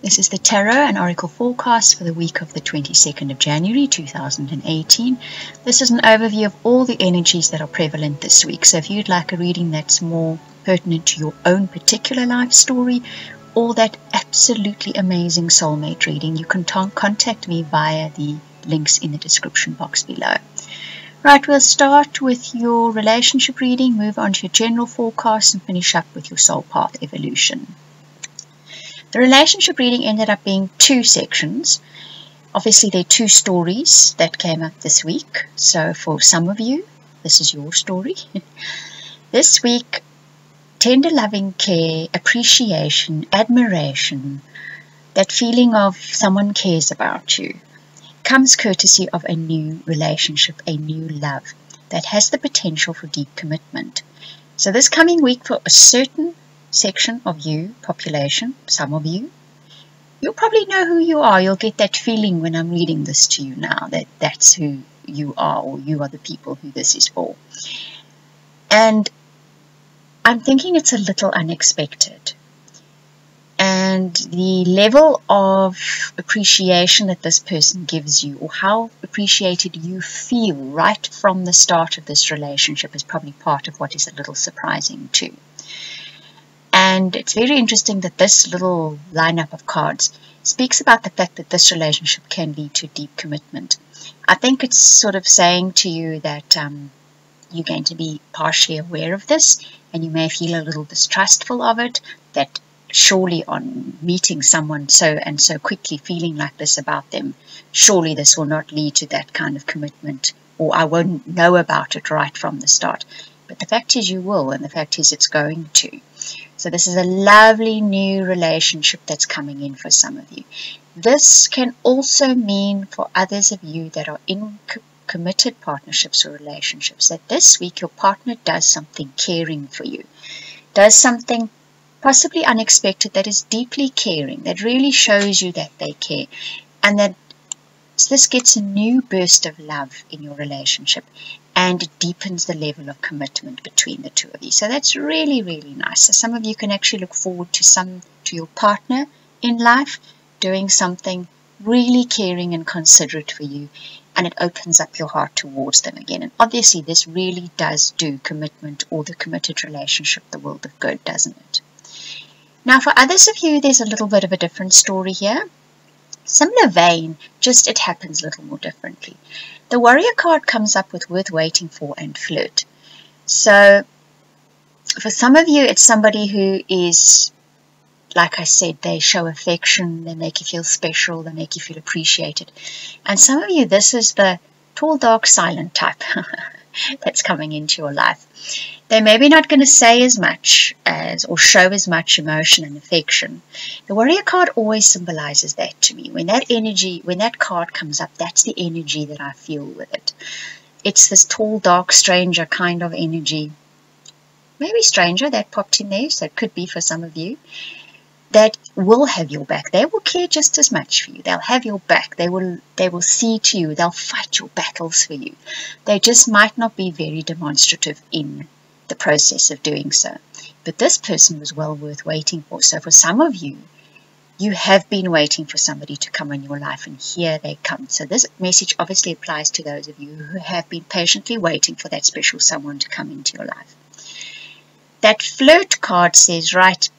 This is the Tarot and Oracle forecast for the week of the 22nd of January 2018. This is an overview of all the energies that are prevalent this week. So if you'd like a reading that's more pertinent to your own particular life story, or that absolutely amazing soulmate reading, you can contact me via the links in the description box below. Right, we'll start with your relationship reading, move on to your general forecast, and finish up with your soul path evolution. The relationship reading ended up being two sections. Obviously, there are two stories that came up this week. So for some of you, this is your story. This week, tender loving care, appreciation, admiration, that feeling of someone cares about you, comes courtesy of a new relationship, a new love that has the potential for deep commitment. So this coming week, for a certain section of you, population, some of you, you'll probably know who you are. You'll get that feeling when I'm reading this to you now, that that's who you are, or you are the people who this is for. And I'm thinking it's a little unexpected. And the level of appreciation that this person gives you, or how appreciated you feel right from the start of this relationship, is probably part of what is a little surprising too. And it's very interesting that this little lineup of cards speaks about the fact that this relationship can lead to deep commitment. I think it's sort of saying to you that you're going to be partially aware of this, and you may feel a little distrustful of it, that surely on meeting someone so and so quickly, feeling like this about them, surely this will not lead to that kind of commitment, or I won't know about it right from the start. But the fact is you will, and the fact is it's going to. So this is a lovely new relationship that's coming in for some of you. This can also mean for others of you that are in committed partnerships or relationships, that this week your partner does something caring for you, does something possibly unexpected that is deeply caring, that really shows you that they care, and that this gets a new burst of love in your relationship, and it deepens the level of commitment between the two of you. So that's really, really nice. So some of you can actually look forward to your partner in life doing something really caring and considerate for you, and it opens up your heart towards them again. And obviously this really does do commitment, or the committed relationship, the world of good, doesn't it? Now for others of you, there's a little bit of a different story here. Similar vein, just it happens a little more differently. The Warrior card comes up with worth waiting for and flirt. So for some of you, it's somebody who is, like I said, they show affection, they make you feel special, they make you feel appreciated. And some of you, this is the tall, dark, silent type that's coming into your life. They're maybe not going to say as much as, or show as much emotion and affection. The Warrior card always symbolizes that to me. When that energy, when that card comes up, that's the energy that I feel with it. It's this tall, dark, stranger kind of energy. Maybe stranger, that popped in there, so it could be for some of you, that will have your back. They will care just as much for you. They'll have your back. They will see to you. They'll fight your battles for you. They just might not be very demonstrative in the process of doing so. But this person was well worth waiting for. So for some of you, you have been waiting for somebody to come in your life, and here they come. So this message obviously applies to those of you who have been patiently waiting for that special someone to come into your life. That flirt card says, right,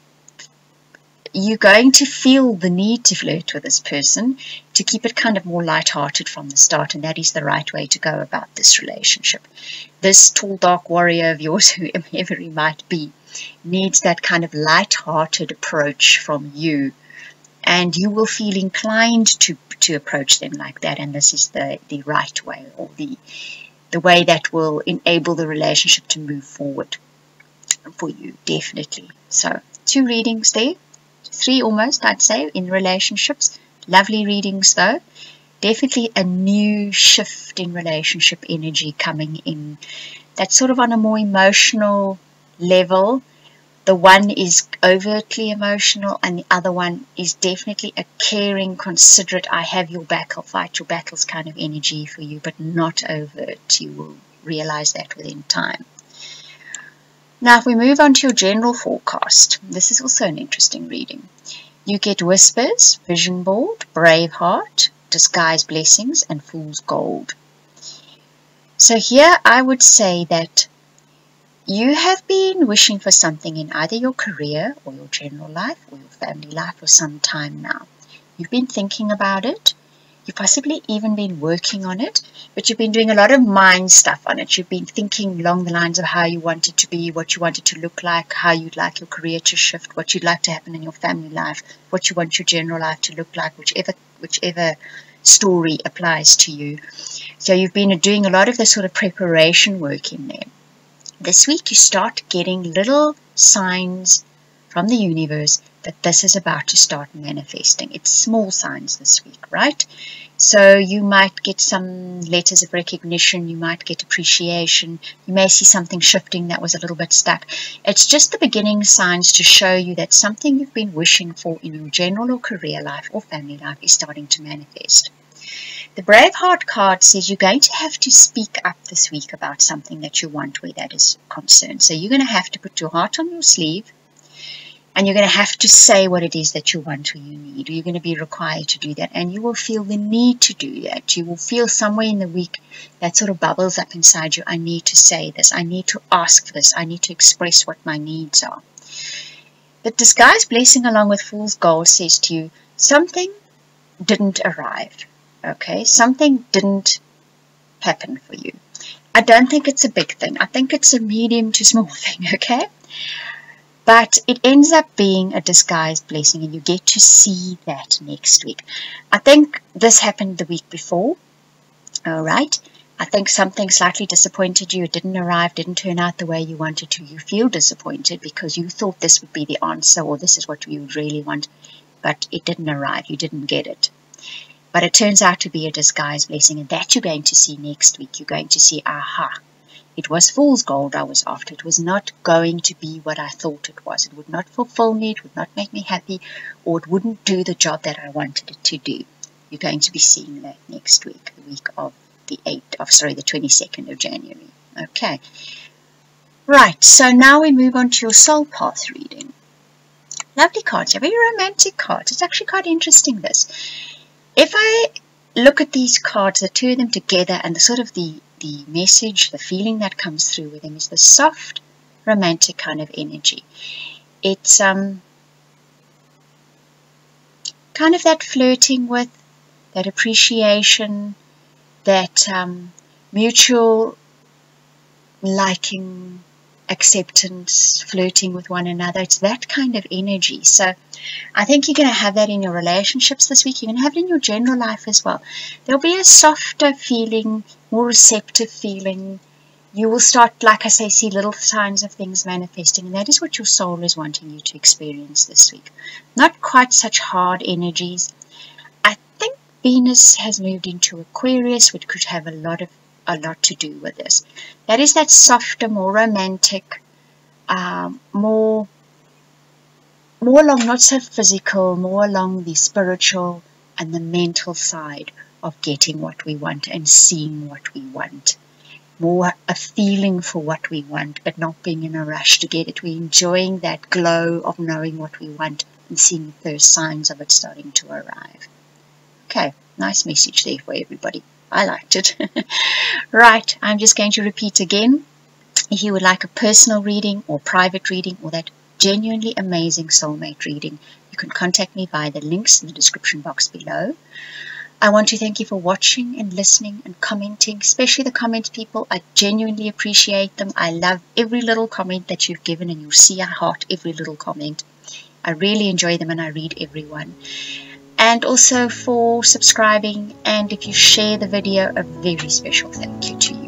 you're going to feel the need to flirt with this person, to keep it kind of more light-hearted from the start, and that is the right way to go about this relationship. This tall, dark warrior of yours, whoever he might be, needs that kind of light-hearted approach from you, and you will feel inclined to approach them like that, and this is the right way, or the way that will enable the relationship to move forward for you, definitely. So 2 readings there. 3 almost, I'd say, in relationships. Lovely readings though. Definitely a new shift in relationship energy coming in. That's sort of on a more emotional level. The one is overtly emotional, and the other one is definitely a caring, considerate, I have your back, I'll fight your battles kind of energy for you, but not overt. You will realize that within time. Now, if we move on to your general forecast, this is also an interesting reading. You get Whispers, Vision Board, Brave Heart, Disguise Blessings, and Fool's Gold. So here I would say that you have been wishing for something in either your career or your general life or your family life for some time now. You've been thinking about it. You've possibly even been working on it, but you've been doing a lot of mind stuff on it. You've been thinking along the lines of how you want it to be, what you want it to look like, how you'd like your career to shift, what you'd like to happen in your family life, what you want your general life to look like, whichever story applies to you. So you've been doing a lot of the sort of preparation work in there. This week you start getting little signs from the universe that this is about to start manifesting. It's small signs this week, right? So you might get some letters of recognition, you might get appreciation, you may see something shifting that was a little bit stuck. It's just the beginning signs to show you that something you've been wishing for in your general or career life or family life is starting to manifest. The Brave Heart card says you're going to have to speak up this week about something that you want where that is concerned. So you're going to have to put your heart on your sleeve, and you're going to have to say what it is that you want or you need. You're going to be required to do that, and you will feel the need to do that. You will feel somewhere in the week that sort of bubbles up inside you. I need to say this. I need to ask this. I need to express what my needs are. The Disguise Blessing along with Fool's Gold says to you, something didn't arrive. Okay, something didn't happen for you. I don't think it's a big thing. I think it's a medium to small thing, okay? But it ends up being a disguised blessing, and you get to see that next week. I think this happened the week before, all right? I think something slightly disappointed you. It didn't arrive, didn't turn out the way you wanted to. You feel disappointed because you thought this would be the answer, or this is what you would really want, but it didn't arrive. You didn't get it. But it turns out to be a disguised blessing, and that you're going to see next week. You're going to see, aha, it was Fool's Gold I was after. It was not going to be what I thought it was. It would not fulfill me. It would not make me happy, or it wouldn't do the job that I wanted it to do. You're going to be seeing that next week, the week of the 22nd of January. Okay. Right, so now we move on to your soul path reading. Lovely cards. Very romantic cards. It's actually quite interesting, this. If I look at these cards, the two of them together, and the sort of the message, the feeling that comes through with them is the soft, romantic kind of energy. It's kind of that flirting with, that appreciation, that mutual liking, acceptance, flirting with one another. It's that kind of energy. So I think you're going to have that in your relationships this week. You're going to have it in your general life as well. There'll be a softer feeling, more receptive feeling. You will start, like I say, see little signs of things manifesting, and that is what your soul is wanting you to experience this week. Not quite such hard energies. I think Venus has moved into Aquarius, which could have a lot to do with this. That is that softer, more romantic, more along, not so physical, more along the spiritual and the mental side of getting what we want and seeing what we want. More a feeling for what we want, but not being in a rush to get it. We're enjoying that glow of knowing what we want and seeing the first signs of it starting to arrive. Okay, nice message there for everybody. I liked it. Right, I'm just going to repeat again. If you would like a personal reading or private reading or that genuinely amazing soulmate reading, you can contact me via the links in the description box below. I want to thank you for watching and listening and commenting, especially the comment people. I genuinely appreciate them. I love every little comment that you've given, and you'll see I heart every little comment. I really enjoy them, and I read every one. And also for subscribing, and if you share the video, a very special thank you to you.